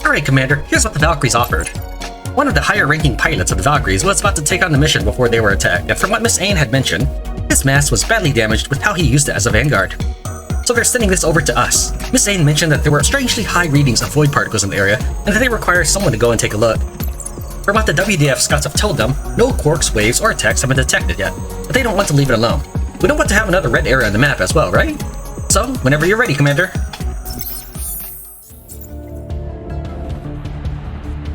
Alright, Commander, here's what the Valkyries offered. One of the higher-ranking pilots of the Valkyries was about to take on the mission before they were attacked, and from what Miss Ain had mentioned, his M.A.S.S was badly damaged with how he used it as a vanguard. So they're sending this over to us. Miss Ain mentioned that there were strangely high readings of void particles in the area, and that they require someone to go and take a look. From what the WDF scouts have told them, no quarks, waves, or attacks have been detected yet, but they don't want to leave it alone. We don't want to have another red area on the map as well, right? So, whenever you're ready, Commander.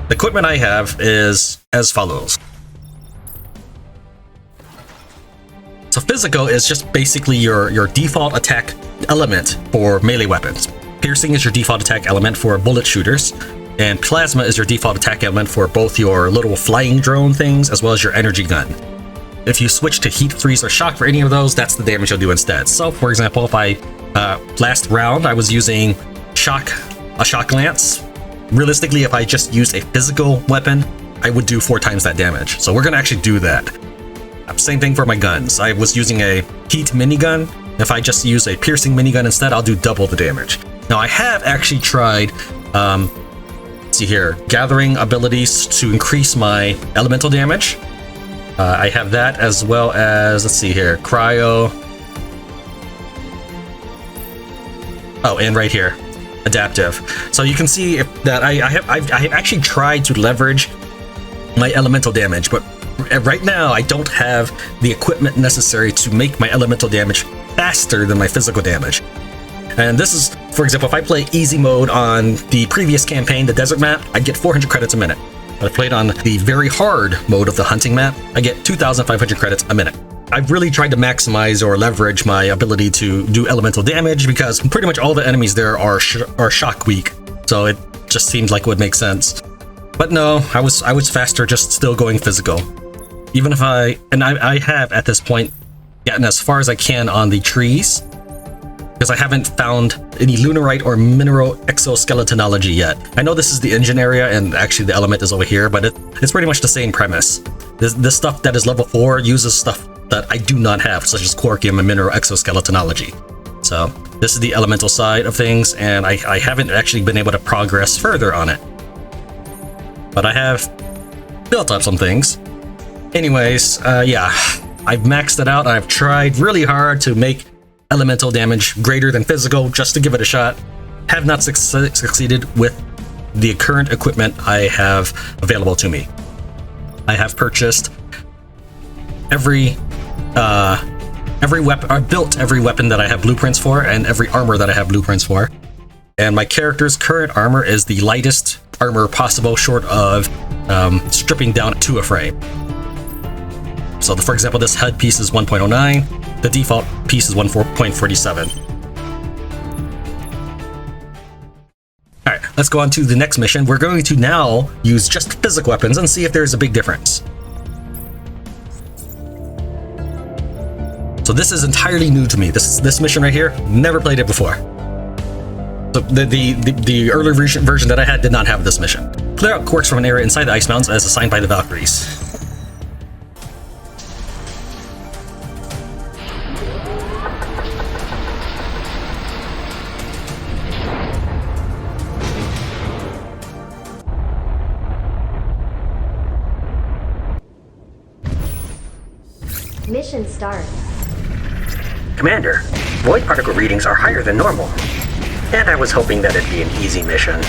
The equipment I have is as follows. So physical is just basically your default attack element for melee weapons. Piercing is your default attack element for bullet shooters, and plasma is your default attack element for both your little flying drone things as well as your energy gun. If you switch to heat, freeze, or shock for any of those, that's the damage you'll do instead. So for example, if I last round I was using a shock lance. Realistically, if I just used a physical weapon, I would do 4 times that damage. So we're gonna actually do that. Same thing for my guns. I was using a heat minigun. If I just use a piercing minigun instead, I'll do double the damage. Now I have actually tried, let's see here, gathering abilities to increase my elemental damage. I have that as well as, let's see here, cryo. Oh, and right here, adaptive. So you can see that I have actually tried to leverage my elemental damage, but right now I don't have the equipment necessary to make my elemental damage faster than my physical damage. And this is, for example, if I play easy mode on the previous campaign, the desert map, I'd get 400 credits a minute. If I played on the very hard mode of the hunting map, I get 2,500 credits a minute. I've really tried to maximize or leverage my ability to do elemental damage because pretty much all the enemies there are shock weak, so it just seems like it would make sense. But no, I was faster just still going physical. Even if I have at this point gotten as far as I can on the trees, because I haven't found any lunarite or mineral exoskeletonology yet. I know this is the engine area and actually the element is over here, but it's pretty much the same premise. This stuff that is level 4 uses stuff that I do not have, such as quarkium and mineral exoskeletonology. So this is the elemental side of things, and I haven't actually been able to progress further on it. But I have built up some things. Anyways, yeah, I've maxed it out. I've tried really hard to make elemental damage greater than physical just to give it a shot. Have not succeeded with the current equipment I have available to me. I have purchased every weapon, I built every weapon that I have blueprints for and every armor that I have blueprints for. And my character's current armor is the lightest armor possible, short of stripping down to a frame. So for example, this HUD piece is 1.09, the default piece is 1.47. Alright, let's go on to the next mission. We're going to now use just physical weapons and see if there's a big difference. So this is entirely new to me. This mission right here, never played it before. So the earlier version that I had did not have this mission. Clear out quarks from an area inside the ice mountains as assigned by the Valkyries. Mission start. Commander, void particle readings are higher than normal, and I was hoping that it'd be an easy mission.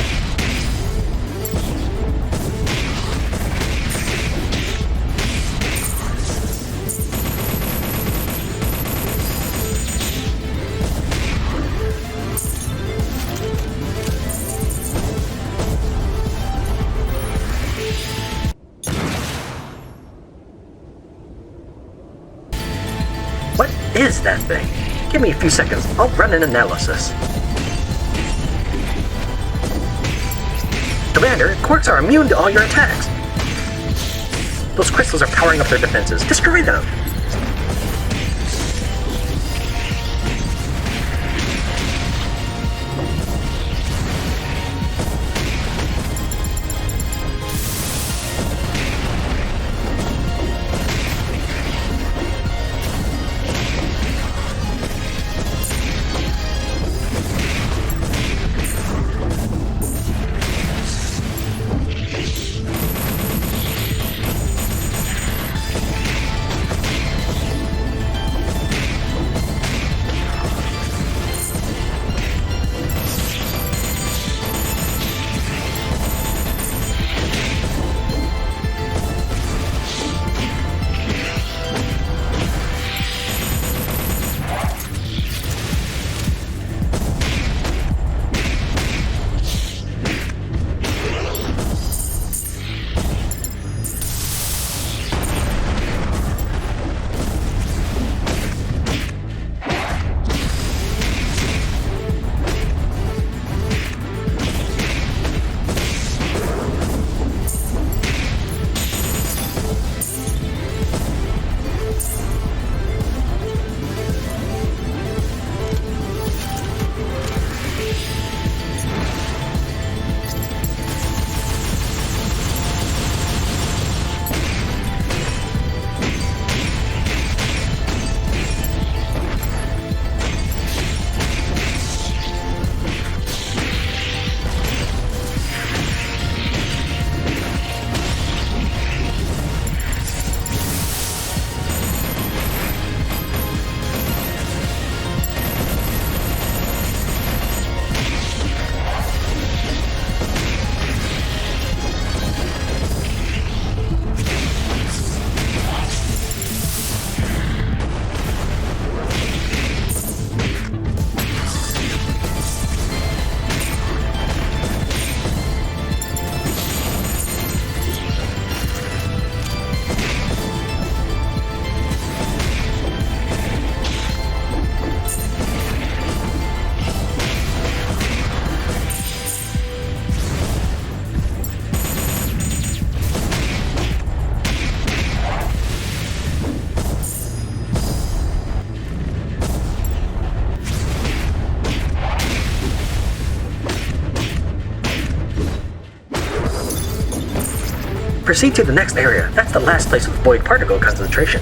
What is that thing? Give me a few seconds, I'll run an analysis. Commander, quarks are immune to all your attacks. Those crystals are powering up their defenses. Destroy them! Proceed to the next area. That's the last place with void particle concentration.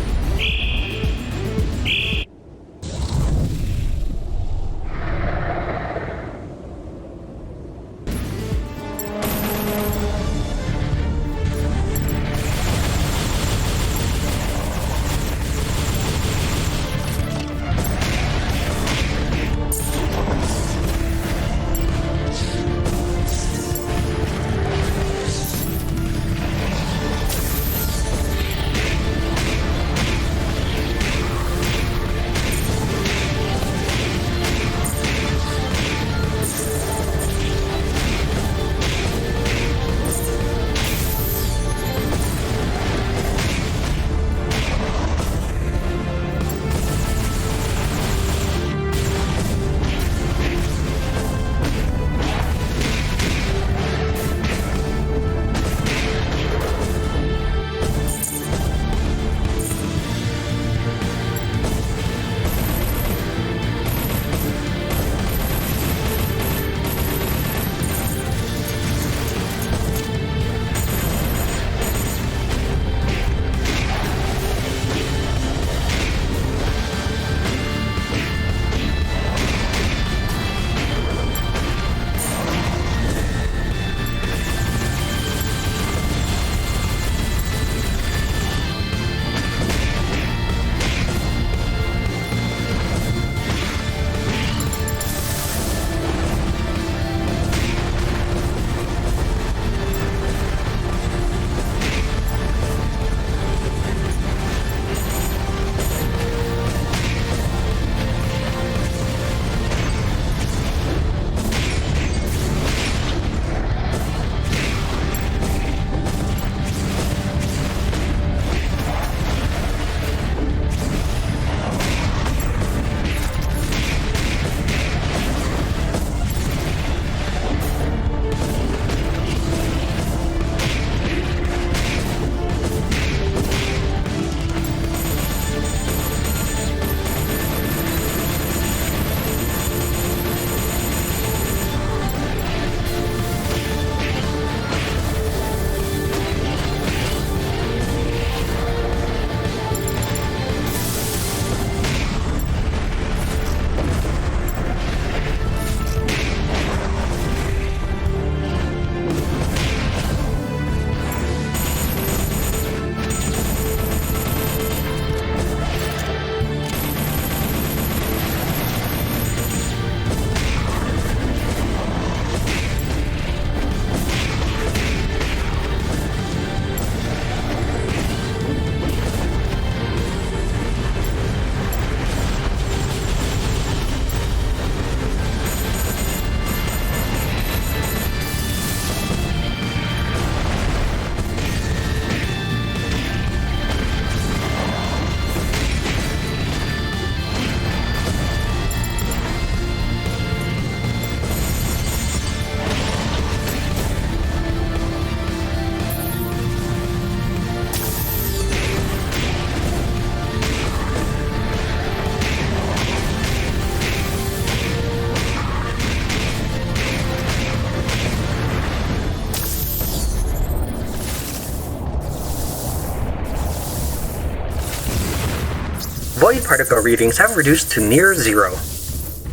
Void particle readings have reduced to near zero.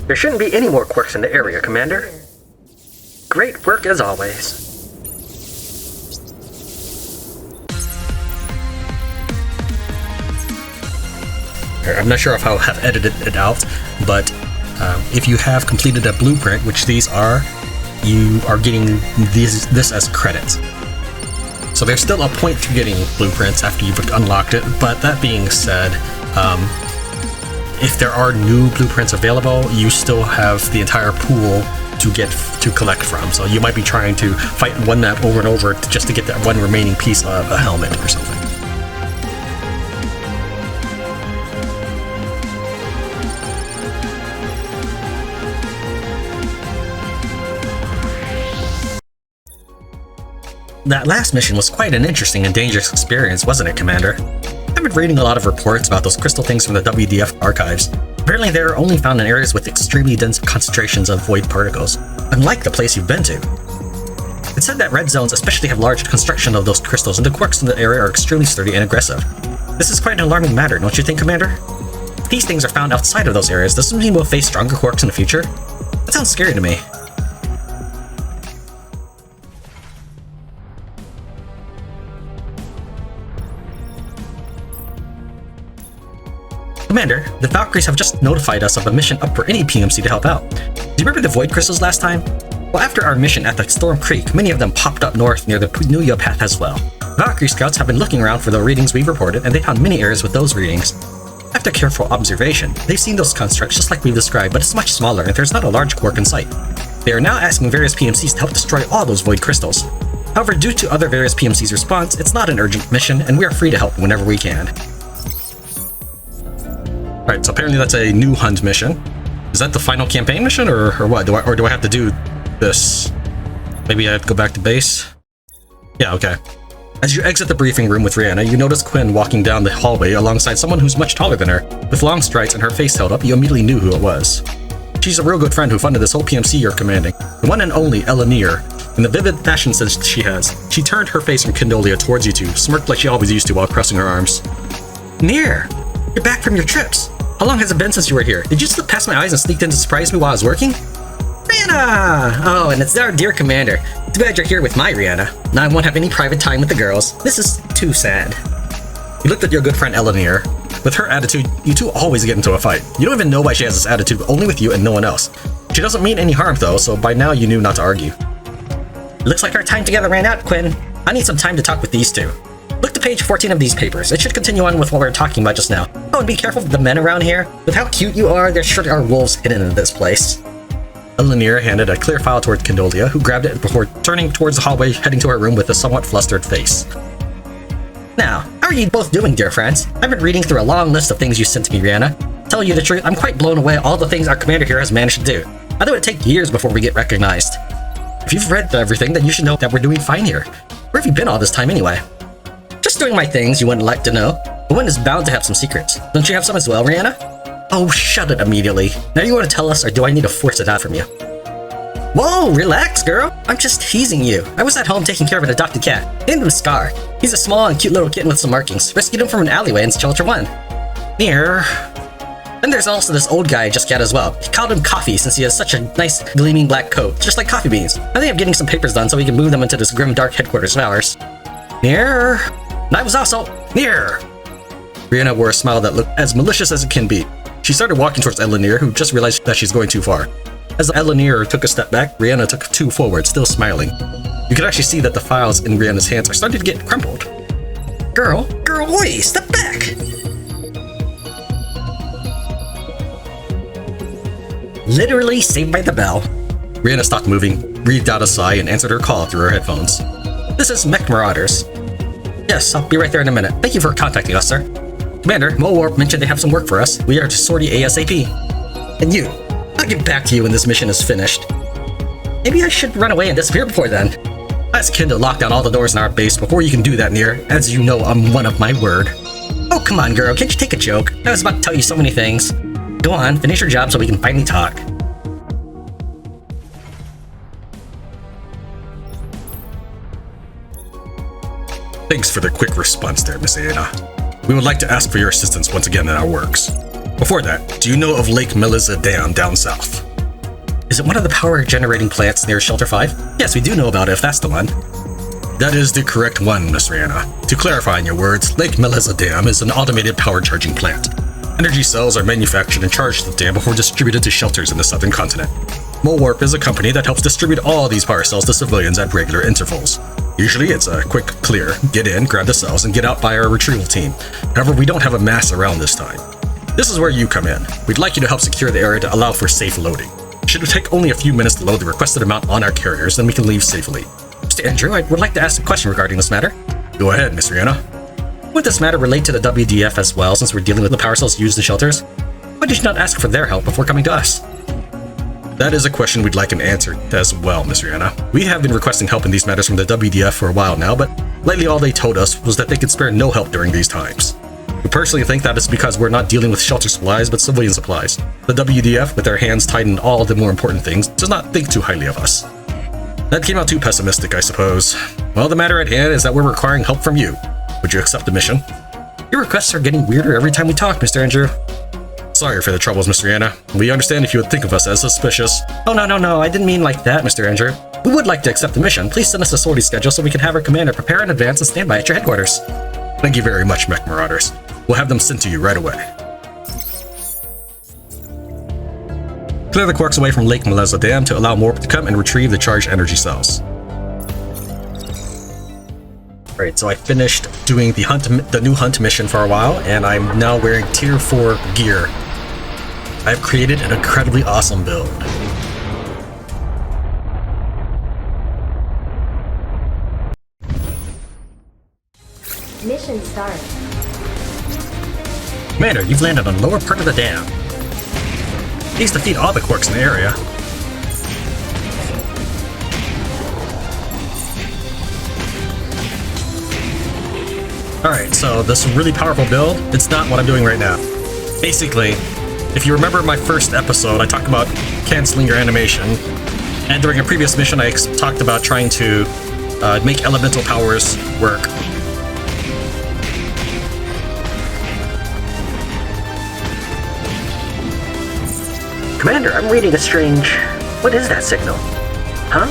There shouldn't be any more quirks in the area, Commander. Great work as always. I'm not sure if I'll have edited it out, but if you have completed a blueprint, which these are, you are getting this as credits. So there's still a point to getting blueprints after you've unlocked it, but that being said, if there are new blueprints available, you still have the entire pool to collect from. So you might be trying to fight one map over and over just to get that one remaining piece of a helmet or something. That last mission was quite an interesting and dangerous experience, wasn't it, Commander? I've been reading a lot of reports about those crystal things from the WDF archives. Apparently they're only found in areas with extremely dense concentrations of void particles, unlike the place you've been to. It's said that red zones especially have large construction of those crystals, and the quirks in the area are extremely sturdy and aggressive. This is quite an alarming matter, don't you think, Commander? If these things are found outside of those areas, does this mean we'll face stronger quirks in the future? That sounds scary to me. Commander, the Valkyries have just notified us of a mission up for any PMC to help out. Do you remember the Void Crystals last time? Well, after our mission at the Storm Creek, many of them popped up north near the Punuya Path as well. Valkyrie scouts have been looking around for the readings we've reported, and they found many areas with those readings. After careful observation, they've seen those constructs just like we've described, but it's much smaller and there's not a large quirk in sight. They are now asking various PMCs to help destroy all those Void Crystals. However, due to other various PMCs' response, it's not an urgent mission, and we are free to help whenever we can. Alright, so apparently that's a new hunt mission. Is that the final campaign mission, or what? Do I have to do this? Maybe I have to go back to base? Yeah, okay. As you exit the briefing room with Rihanna, you notice Quinn walking down the hallway alongside someone who's much taller than her. With long strides and her face held up, you immediately knew who it was. She's a real good friend who funded this whole PMC you're commanding. The one and only Elanir. In the vivid fashion sense she has, she turned her face from Condolia towards you two, smirked like she always used to while crossing her arms. Near! You're back from your trips. How long has it been since you were here? Did you slip past my eyes and sneaked in to surprise me while I was working? Rihanna! Oh, and it's our dear commander. Too bad you're here with my Rihanna. Now I won't have any private time with the girls. This is too sad. You looked at your good friend Elanir. With her attitude, you two always get into a fight. You don't even know why she has this attitude, only with you and no one else. She doesn't mean any harm though, so by now you knew not to argue. Looks like our time together ran out, Quinn. I need some time to talk with these two. Look to page 14 of these papers. It should continue on with what we were talking about just now. Oh, and be careful of the men around here. With how cute you are, there sure are wolves hidden in this place. Elanir handed a clear file towards Condolia, who grabbed it before turning towards the hallway, heading to her room with a somewhat flustered face. Now, how are you both doing, dear friends? I've been reading through a long list of things you sent to me, Rihanna. Tell you the truth, I'm quite blown away at all the things our commander here has managed to do. I thought it would take years before we get recognized. If you've read everything, then you should know that we're doing fine here. Where have you been all this time anyway? Just doing my things you wouldn't like to know. But one is bound to have some secrets. Don't you have some as well, Rihanna? Oh, shut it immediately. Now you want to tell us, or do I need to force it out from you? Whoa, relax, girl. I'm just teasing you. I was at home taking care of an adopted cat. Named him Scar. He's a small and cute little kitten with some markings. Rescued him from an alleyway in Shelter 1. Near. Then there's also this old guy I just got as well. He called him Coffee since he has such a nice gleaming black coat, just like coffee beans. I think I'm getting some papers done so we can move them into this grim dark headquarters of ours. Near. And I was also near. Rihanna wore a smile that looked as malicious as it can be. She started walking towards Elanir, who just realized that she's going too far. As Elanir took a step back, Rihanna took 2 forward, still smiling. You could actually see that the files in Rihanna's hands are starting to get crumpled. Girl, oi, step back! Literally saved by the bell. Rihanna stopped moving, breathed out a sigh, and answered her call through her headphones. This is Mech Marauders. Yes, I'll be right there in a minute. Thank you for contacting us, sir. Commander, Mowarp mentioned they have some work for us. We are to sortie ASAP. And you, I'll get back to you when this mission is finished. Maybe I should run away and disappear before then. Ask Ken to lock down all the doors in our base before you can do that, Near. As you know, I'm one of my word. Oh, come on, girl. Can't you take a joke? I was about to tell you so many things. Go on, finish your job so we can finally talk. Thanks for the quick response there, Miss Aena. We would like to ask for your assistance once again in our works. Before that, do you know of Lake Meleza Dam down south? Is it one of the power-generating plants near Shelter 5? Yes, we do know about it if that's the one. That is the correct one, Miss Rihanna. To clarify in your words, Lake Meleza Dam is an automated power charging plant. Energy cells are manufactured and charged at the dam before distributed to shelters in the southern continent. Mowarp is a company that helps distribute all these power cells to civilians at regular intervals. Usually it's a quick clear, get in, grab the cells, and get out by our retrieval team. However, we don't have a M.A.S.S around this time. This is where you come in. We'd like you to help secure the area to allow for safe loading. It should take only a few minutes to load the requested amount on our carriers, then we can leave safely. Mr. Andrew, I would like to ask a question regarding this matter. Go ahead, Miss Rihanna. Would this matter relate to the WDF as well, since we're dealing with the power cells used in shelters? Why did you not ask for their help before coming to us? That is a question we'd like an answer as well, Miss Rihanna. We have been requesting help in these matters from the WDF for a while now, but lately all they told us was that they could spare no help during these times. We personally think that it's because we're not dealing with shelter supplies, but civilian supplies. The WDF, with their hands tied in all the more important things, does not think too highly of us. That came out too pessimistic, I suppose. Well, the matter at hand is that we're requiring help from you. Would you accept the mission? Your requests are getting weirder every time we talk, Mr. Andrew. Sorry for the troubles, Mr. Anna. We understand if you would think of us as suspicious. Oh, no, I didn't mean like that, Mr. Andrew. We would like to accept the mission. Please send us a sortie schedule so we can have our commander prepare in advance and stand by at your headquarters. Thank you very much, Mech Marauders. We'll have them sent to you right away. Clear the quarks away from Lake Meleza Dam to allow Morp to come and retrieve the charged energy cells. Alright, so I finished doing the new hunt mission for a while, and I'm now wearing tier 4 gear. I've created an incredibly awesome build. Mission start. Commander, you've landed on the lower part of the dam. Please defeat all the quarks in the area. Alright, so this really powerful build, it's not what I'm doing right now. Basically, if you remember my first episode, I talked about canceling your animation, and during a previous mission I talked about trying to make elemental powers work. Commander, I'm reading a strange... What is that signal? Huh?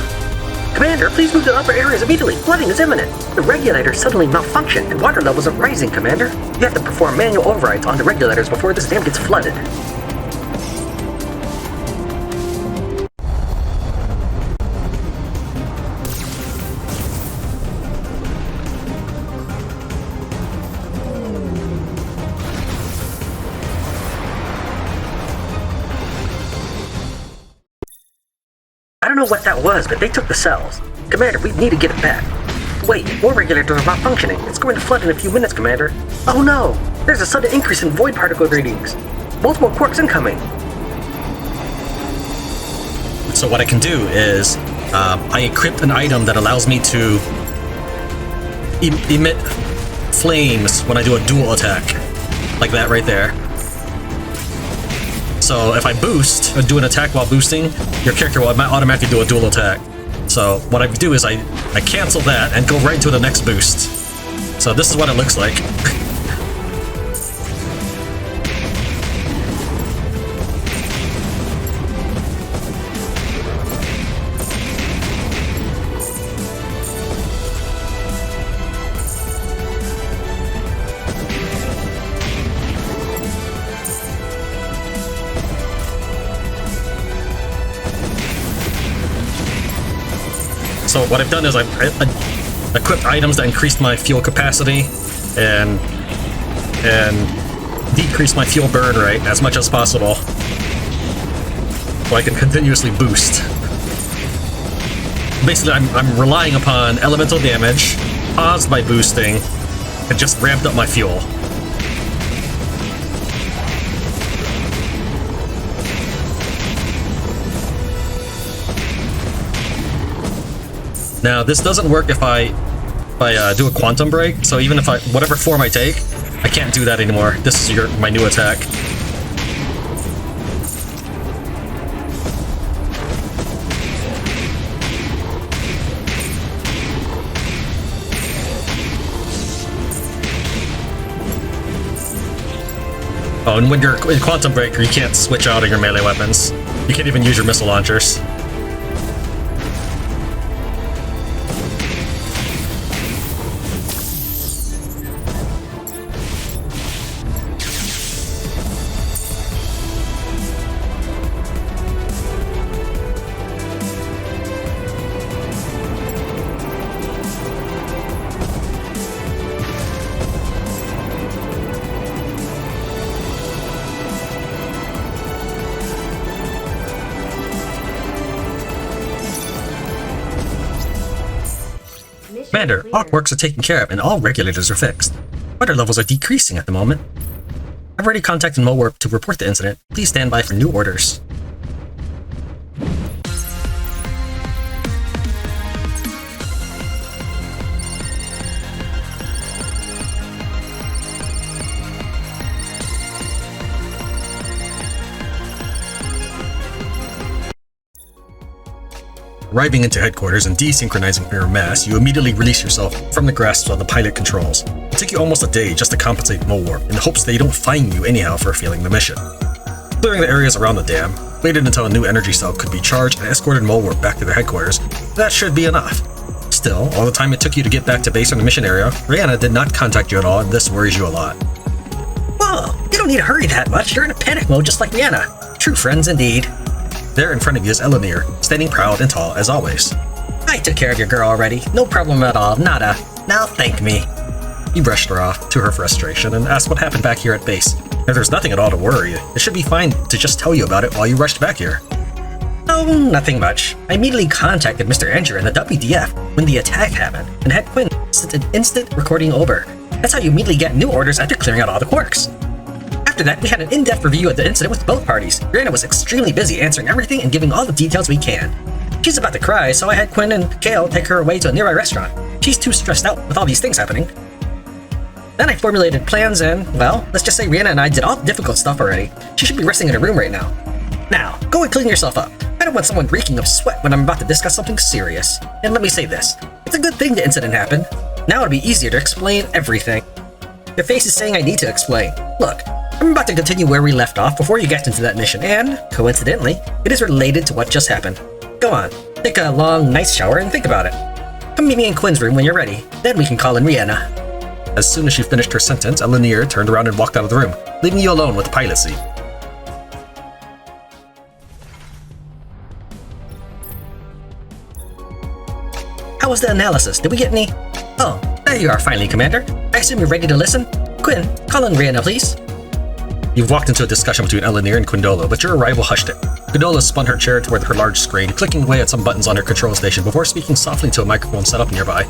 Commander, please move to upper areas immediately. Flooding is imminent. The regulators suddenly malfunctioned and water levels are rising, Commander. You have to perform manual overrides on the regulators before this dam gets flooded. I don't know what that was, but they took the cells. Commander, we need to get it back. Wait, more regulators are malfunctioning. It's going to flood in a few minutes, Commander. Oh no! There's a sudden increase in void particle readings. Multiple quarks incoming. So what I can do is, I equipped an item that allows me to emit flames when I do a dual attack. Like that right there. So if I boost, or do an attack while boosting, your character will automatically do a dual attack. So what I do is I cancel that and go right into the next boost. So this is what it looks like. So what I've done is I've equipped items that increased my fuel capacity and decreased my fuel burn rate as much as possible, so I can continuously boost. Basically, I'm relying upon elemental damage caused by boosting and just ramped up my fuel. Now, this doesn't work if I do a quantum break, so even if whatever form I take, I can't do that anymore. This is my new attack. Oh, and when you're in quantum breaker, you can't switch out of your melee weapons. You can't even use your missile launchers. Commander, all quarks are taken care of and all regulators are fixed. Water levels are decreasing at the moment. I've already contacted MoWarp to report the incident. Please stand by for new orders. Arriving into headquarters and desynchronizing your M.A.S.S, you immediately release yourself from the grasp of the pilot controls. It took you almost a day just to compensate Mole Warp in the hopes they don't fine you anyhow for failing the mission. Clearing the areas around the dam, waited until a new energy cell could be charged and escorted Mole Warp back to their headquarters. That should be enough. Still, all the time it took you to get back to base on the mission area, Rihanna did not contact you at all, and this worries you a lot. Whoa, you don't need to hurry that much. You're in a panic mode just like Rihanna. True friends indeed. There in front of you is Eleanor, standing proud and tall as always. I took care of your girl already. No problem at all. Nada. Now thank me. You brushed her off, to her frustration, and asked what happened back here at base. If there's nothing at all to worry, it should be fine to just tell you about it while you rushed back here. Oh, nothing much. I immediately contacted Mr. Andrew and the WDF when the attack happened, and had Quinn send an instant recording over. That's how you immediately get new orders after clearing out all the quirks. After that, we had an in-depth review of the incident with both parties. Rihanna was extremely busy answering everything and giving all the details we can. She's about to cry, so I had Quinn and Kale take her away to a nearby restaurant. She's too stressed out with all these things happening. Then I formulated plans and, well, let's just say Rihanna and I did all the difficult stuff already. She should be resting in her room right now. Now, go and clean yourself up. I don't want someone reeking of sweat when I'm about to discuss something serious. And let me say this, it's a good thing the incident happened. Now it'll be easier to explain everything. Your face is saying I need to explain. Look, I'm about to continue where we left off before you get into that mission, and, coincidentally, it is related to what just happened. Go on, take a long, nice shower and think about it. Come meet me in Quinn's room when you're ready, then we can call in Rihanna. As soon as she finished her sentence, Eleanor turned around and walked out of the room, leaving you alone with the pilot seat. How was the analysis? Did we get any? Oh, there you are finally, Commander. I assume you're ready to listen? Quinn, call in Rihanna, please. You've walked into a discussion between Eleanor and Quindolo, but your arrival hushed it. Quindolo spun her chair toward her large screen, clicking away at some buttons on her control station before speaking softly to a microphone set up nearby.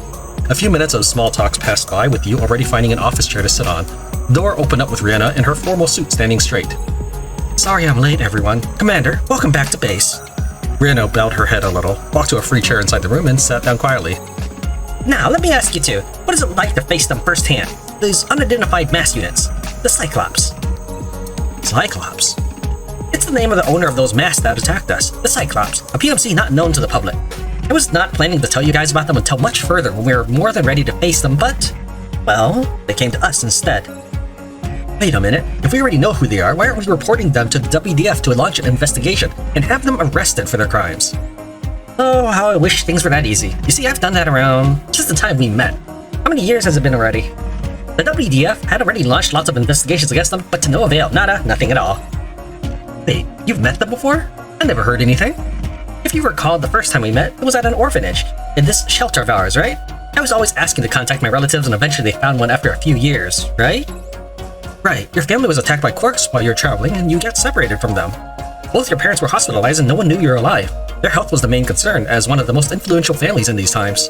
A few minutes of small talks passed by, with you already finding an office chair to sit on. The door opened up with Rihanna in her formal suit standing straight. Sorry I'm late, everyone. Commander, welcome back to base. Rihanna bowed her head a little, walked to a free chair inside the room, and sat down quietly. Now, let me ask you two, what is it like to face them firsthand? These unidentified M.A.S.S units, the Cyclops. Cyclops? It's the name of the owner of those M.A.S.S that attacked us, the Cyclops, a PMC not known to the public. I was not planning to tell you guys about them until much further when we were more than ready to face them, but, well, they came to us instead. Wait a minute, if we already know who they are, why aren't we reporting them to the WDF to launch an investigation and have them arrested for their crimes? Oh, how I wish things were that easy. You see, I've done that around just the time we met. How many years has it been already? The WDF had already launched lots of investigations against them, but to no avail, nada, nothing at all. Wait, you've met them before? I never heard anything. If you recall, the first time we met, it was at an orphanage, in this shelter of ours, right? I was always asking to contact my relatives and eventually they found one after a few years, right? Right, your family was attacked by quirks while you were traveling and you got separated from them. Both your parents were hospitalized and no one knew you were alive. Their health was the main concern, as one of the most influential families in these times.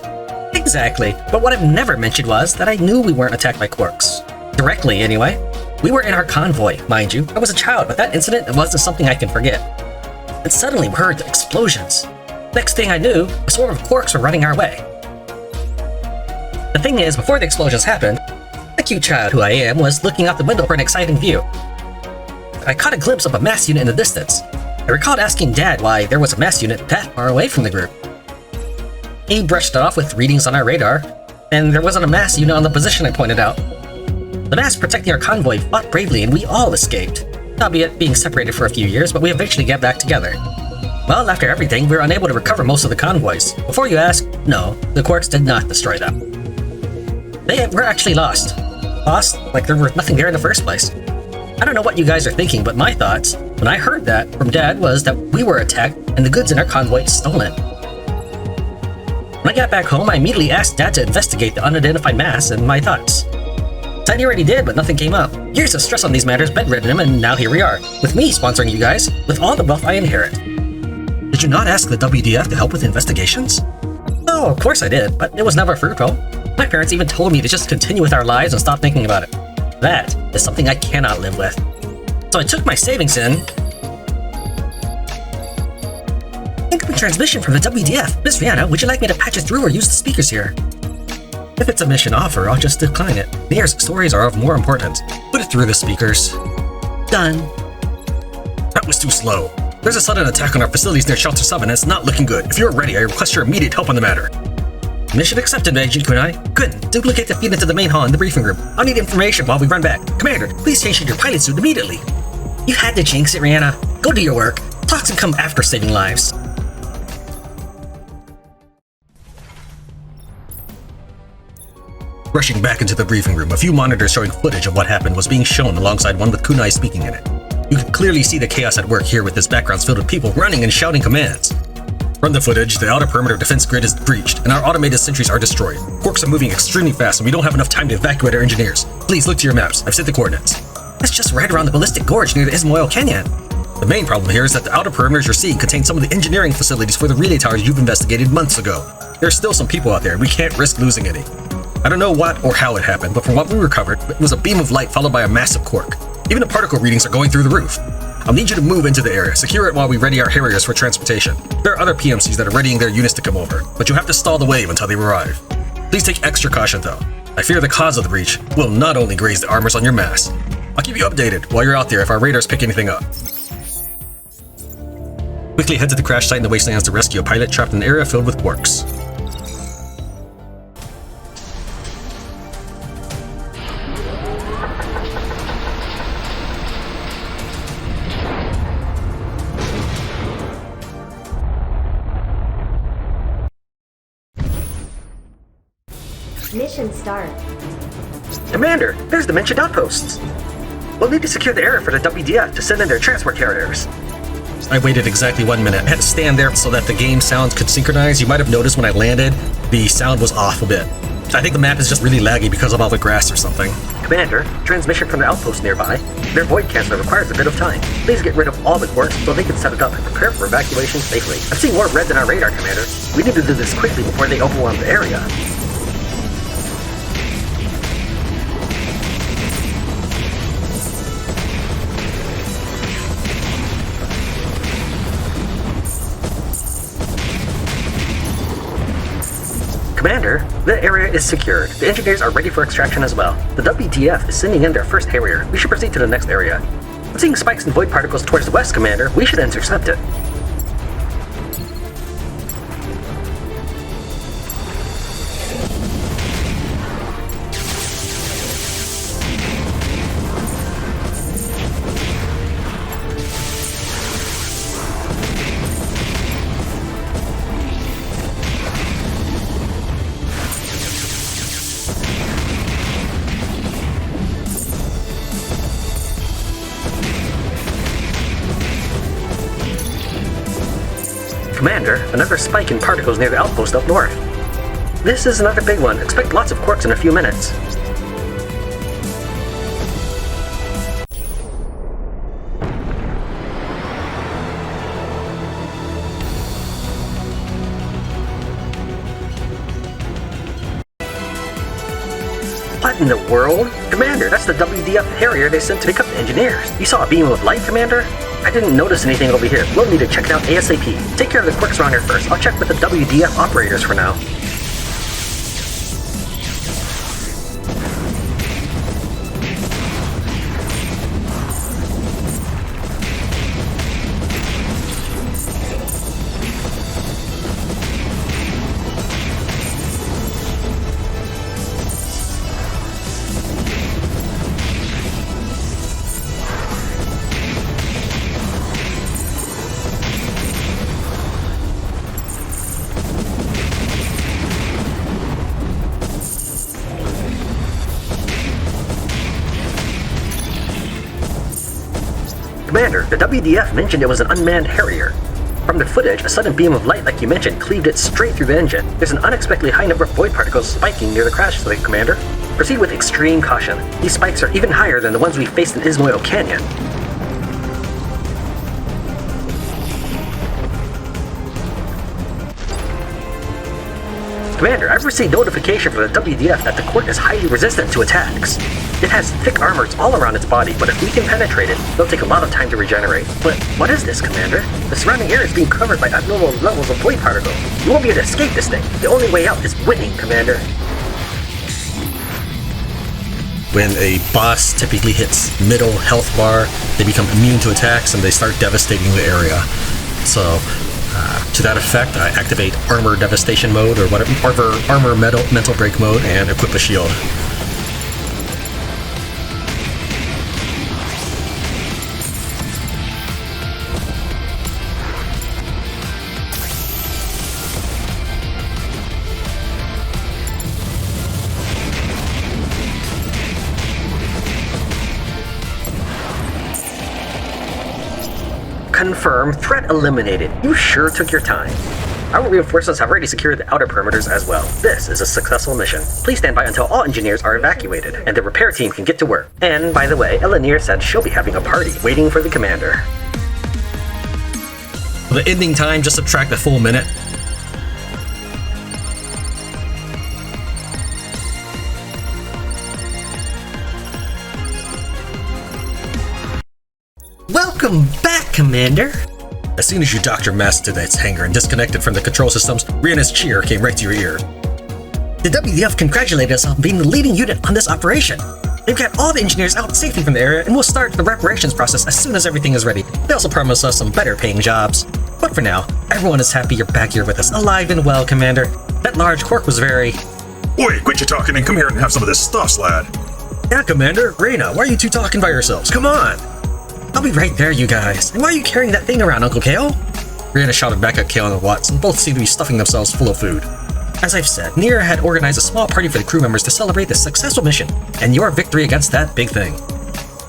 Exactly, but what I've never mentioned was that I knew we weren't attacked by quirks. Directly, anyway. We were in our convoy, mind you. I was a child, but that incident wasn't something I can forget. And suddenly we heard explosions. Next thing I knew, a swarm of quirks were running our way. The thing is, before the explosions happened, the cute child who I am was looking out the window for an exciting view. I caught a glimpse of a M.A.S.S unit in the distance. I recalled asking Dad why there was a M.A.S.S unit that far away from the group. He brushed it off with readings on our radar, and there wasn't a M.A.S.S unit on the position I pointed out. The M.A.S.S protecting our convoy fought bravely and we all escaped, albeit being separated for a few years, but we eventually got back together. Well, after everything, we were unable to recover most of the convoys. Before you ask, no, the quirks did not destroy them. They were actually lost. Lost like there was nothing there in the first place. I don't know what you guys are thinking, but my thoughts, when I heard that from Dad, was that we were attacked and the goods in our convoy stolen. When I got back home, I immediately asked Dad to investigate the unidentified M.A.S.S and my thoughts. Said he already did, but nothing came up. Years of stress on these matters bedridden him, and now here we are, with me sponsoring you guys, with all the wealth I inherit. Did you not ask the WDF to help with investigations? Oh, of course I did, but it was never fruitful. My parents even told me to just continue with our lives and stop thinking about it. That is something I cannot live with. So I took my savings in. Incoming transmission from the WDF. Miss Rihanna, would you like me to patch it through or use the speakers here? If it's a mission offer, I'll just decline it. The air's stories are of more importance. Put it through the speakers. Done. That was too slow. There's a sudden attack on our facilities near Shelter 7 and it's not looking good. If you're ready, I request your immediate help on the matter. Mission accepted, Agent Kunai. Good. Duplicate the feed into the main hall in the briefing room. I'll need information while we run back. Commander, please change into your pilot suit immediately. You had to jinx it, Rihanna. Go do your work. Talks can come after saving lives. Rushing back into the briefing room, a few monitors showing footage of what happened was being shown alongside one with Kunai speaking in it. You could clearly see the chaos at work here with his backgrounds filled with people running and shouting commands. From the footage, the outer perimeter defense grid is breached, and our automated sentries are destroyed. Quarks are moving extremely fast, and we don't have enough time to evacuate our engineers. Please look to your maps. I've set the coordinates. That's just right around the Bhalistik Gorge near the Ismoil Canyon. The main problem here is that the outer perimeters you're seeing contain some of the engineering facilities for the relay towers you've investigated months ago. There's still some people out there, and we can't risk losing any. I don't know what or how it happened, but from what we recovered, it was a beam of light followed by a massive quark. Even the particle readings are going through the roof. I'll need you to move into the area, secure it while we ready our Harriers for transportation. There are other PMCs that are readying their units to come over, but you'll have to stall the wave until they arrive. Please take extra caution though. I fear the cause of the breach will not only graze the armors on your M.A.S.S. I'll keep you updated while you're out there if our radars pick anything up. Quickly head to the crash site in the wastelands to rescue a pilot trapped in an area filled with quarks. Mission start. Commander, there's the mentioned outposts. We'll need to secure the area for the WDF to send in their transport carriers. I waited exactly 1 minute. I had to stand there so that the game sounds could synchronize. You might have noticed when I landed, the sound was off a bit. I think the map is just really laggy because of all the grass or something. Commander, transmission from the outpost nearby. Their void canceller requires a bit of time. Please get rid of all the quarks so they can set it up and prepare for evacuation safely. I'm seeing more red than our radar, Commander. We need to do this quickly before they overwhelm the area. Commander, the area is secured. The engineers are ready for extraction as well. The WDF is sending in their first Harrier. We should proceed to the next area. I'm seeing spikes and void particles towards the west, Commander. We should intercept it. Commander, another spike in particles near the outpost up north. This is another big one. Expect lots of quarks in a few minutes. What in the world? Commander, that's the WDF Harrier they sent to pick up the engineers. You saw a beam of light, Commander? I didn't notice anything over here. We'll need to check it out ASAP. Take care of the quarks around here first. I'll check with the WDF operators for now. Commander, the WDF mentioned it was an unmanned Harrier. From the footage, a sudden beam of light, like you mentioned, cleaved it straight through the engine. There's an unexpectedly high number of void particles spiking near the crash site, Commander. Proceed with extreme caution. These spikes are even higher than the ones we faced in Ismoil Canyon. Commander, I've received notification from the WDF that the quark is highly resistant to attacks. It has thick armors all around its body, but if we can penetrate it, it'll take a lot of time to regenerate. But what is this, Commander? The surrounding area is being covered by abnormal levels of void particles. You won't be able to escape this thing. The only way out is winning, Commander. When a boss typically hits middle health bar, they become immune to attacks and they start devastating the area. So, to that effect, I activate Armor Devastation mode or whatever, Armor Mental Break mode, and equip a shield. Confirm, threat eliminated. You sure took your time. Our reinforcements have already secured the outer perimeters as well. This is a successful mission. Please stand by until all engineers are evacuated, and the repair team can get to work. And, by the way, Elenir said she'll be having a party, waiting for the commander. For the ending time, just subtract a full minute. Welcome back, Commander! As soon as you docked your mask to its hangar and disconnected from the control systems, Rihanna's cheer came right to your ear. The WDF congratulated us on being the leading unit on this operation. They've got all the engineers out safely from the area and will start the reparations process as soon as everything is ready. They also promised us some better paying jobs. But for now, everyone is happy you're back here with us, alive and well, Commander. That large quark was very... Oi, quit your talking and come here and have some of this stuff, lad. Yeah, Commander. Reyna, why are you two talking by yourselves? Come on! I'll be right there, you guys. And why are you carrying that thing around, Uncle Kale? Rihanna shouted back at Kale and Watson. Both seemed to be stuffing themselves full of food. As I've said, Nira had organized a small party for the crew members to celebrate this successful mission, and your victory against that big thing.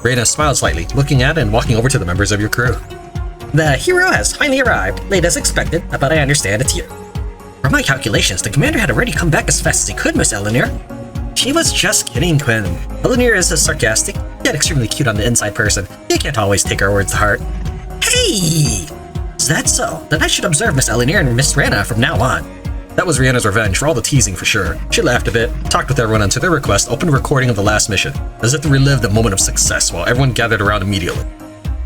Rihanna smiled slightly, looking at and walking over to the members of your crew. The hero has finally arrived, late as expected, but I understand it's you. From my calculations, the commander had already come back as fast as he could, Miss Elenir. She was just kidding, Quinn. Elenir is a sarcastic, yet extremely cute on the inside person. You can't always take her words to heart. Hey! Is that so? Then I should observe Miss Elenir and Miss Rana from now on. That was Rihanna's revenge for all the teasing for sure. She laughed a bit, talked with everyone until their request, opened a recording of the last mission, as if to relive the moment of success while everyone gathered around immediately.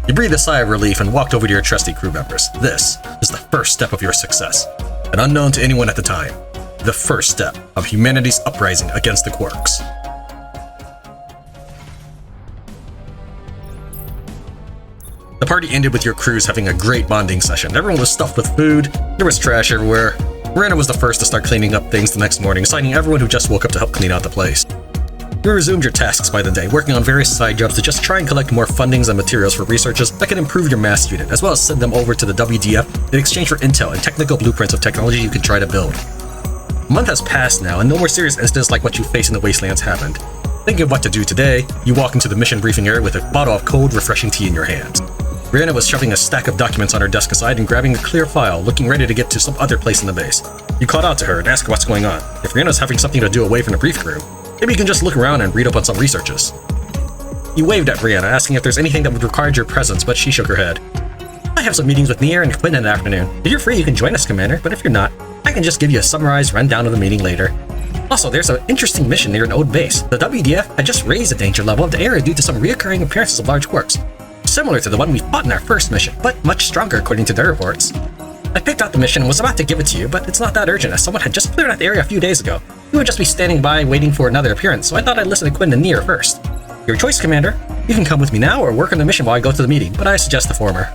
You breathed a sigh of relief and walked over to your trusty crew members. This is the first step of your success, and unknown to anyone at the time, the first step of humanity's uprising against the Quarks. The party ended with your crews having a great bonding session. Everyone was stuffed with food, there was trash everywhere. Miranda was the first to start cleaning up things the next morning, assigning everyone who just woke up to help clean out the place. You resumed your tasks by the day, working on various side jobs to just try and collect more fundings and materials for researches that can improve your mass unit, as well as send them over to the WDF in exchange for intel and technical blueprints of technology you can try to build. A month has passed now, and no more serious incidents like what you face in the Wastelands happened. Thinking of what to do today, you walk into the mission briefing area with a bottle of cold, refreshing tea in your hands. Rihanna was shoving a stack of documents on her desk aside and grabbing a clear file, looking ready to get to some other place in the base. You called out to her and asked what's going on. If Rihanna's having something to do away from the briefing room, maybe you can just look around and read up on some researches. You waved at Rihanna, asking if there's anything that would require your presence, but she shook her head. I have some meetings with Nier and Quinn in the afternoon. If you're free, you can join us, Commander, but if you're not, I can just give you a summarized rundown of the meeting later. Also, there's an interesting mission near an old base. The WDF had just raised the danger level of the area due to some reoccurring appearances of large quarks, similar to the one we fought in our first mission, but much stronger according to their reports. I picked out the mission and was about to give it to you, but it's not that urgent as someone had just cleared out the area a few days ago. You would just be standing by waiting for another appearance, so I thought I'd listen to Quinn and Nier first. Your choice, Commander. You can come with me now or work on the mission while I go to the meeting, but I suggest the former.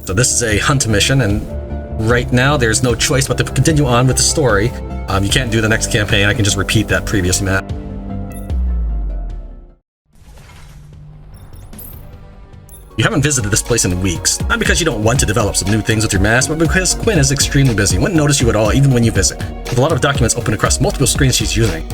So this is a hunt mission, and right now there's no choice but to continue on with the story. You can't do the next campaign, I can just repeat that previous map. You haven't visited this place in weeks, not because you don't want to develop some new things with your mask, but because Quinn is extremely busy and wouldn't notice you at all even when you visit, with a lot of documents open across multiple screens she's using.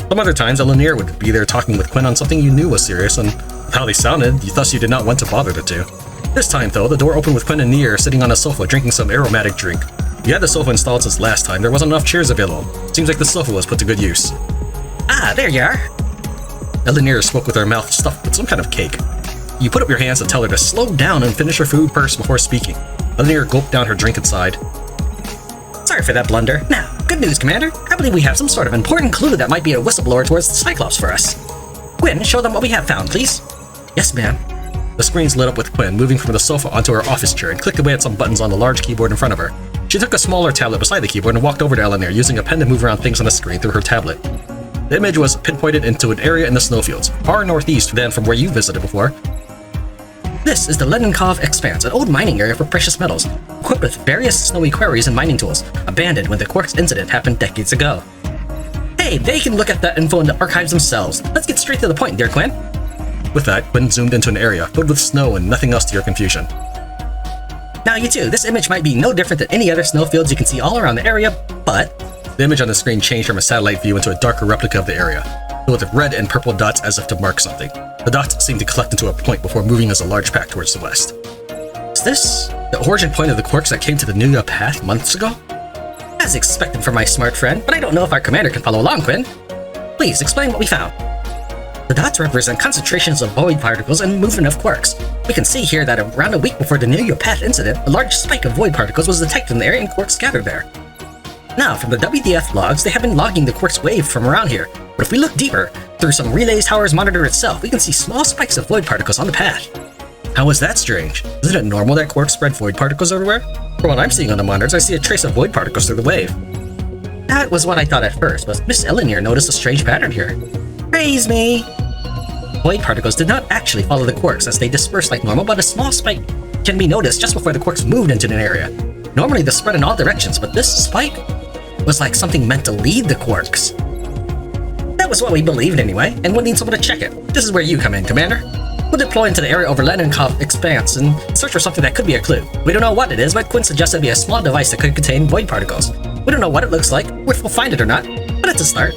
Some other times, Elenir would be there talking with Quinn on something you knew was serious, and with how they sounded, thus you did not want to bother the two. This time, though, the door opened with Quinn and Nier sitting on a sofa drinking some aromatic drink. You had the sofa installed since last time, there wasn't enough chairs available. Seems like the sofa was put to good use. Ah, there you are. Elenir spoke with her mouth stuffed with some kind of cake. You put up your hands to tell her to slow down and finish her food first before speaking. Elenir gulped down her drink and sighed. Sorry for that blunder. Now, good news, Commander. I believe we have some sort of important clue that might be a whistleblower towards the Cyclops for us. Quinn, show them what we have found, please. Yes, ma'am. The screens lit up with Quinn moving from the sofa onto her office chair and clicked away at some buttons on the large keyboard in front of her. She took a smaller tablet beside the keyboard and walked over to Elenir, using a pen to move around things on the screen through her tablet. The image was pinpointed into an area in the snowfields, far northeast than from where you visited before. This is the Lenenkov Expanse, an old mining area for precious metals, equipped with various snowy quarries and mining tools, abandoned when the Quarks incident happened decades ago. Hey, they can look at that info in the archives themselves. Let's get straight to the point, dear Quinn. With that, Quinn zoomed into an area filled with snow and nothing else to your confusion. Now you two, this image might be no different than any other snowfields you can see all around the area, but The image on the screen changed from a satellite view into a darker replica of the area, filled with red and purple dots as if to mark something. The dots seemed to collect into a point before moving as a large pack towards the west. is this The origin point of the Quarks that came to the New path months ago? as expected from my smart friend, but I don't know if our commander can follow along, Quinn. Please explain what we found. The dots represent concentrations of void particles and movement of quarks. We can see here that around a week before the New path incident, a large spike of void particles was detected in the area and quarks scattered there. Now, from the WDF logs, they have been logging the quarks wave from around here, but if we look deeper, through some relay tower's monitor itself, we can see small spikes of void particles on the path. How is that strange? Isn't it normal that quarks spread void particles everywhere? From what I'm seeing on the monitors, I see a trace of void particles through the wave. That was what I thought at first, but Miss Eleanor noticed a strange pattern here. Praise me! Void particles did not actually follow the quarks as they dispersed like normal, but a small spike can be noticed just before the quarks moved into an area. Normally they spread in all directions, but this spike was like something meant to lead the quarks. That was what we believed anyway, and we'll need someone to check it. This is where you come in, Commander. We'll deploy into the area over Lenenkov Expanse and search for something that could be a clue. We don't know what it is, but Quinn suggested it be a small device that could contain void particles. We don't know what it looks like, or if we'll find it or not, but it's a start.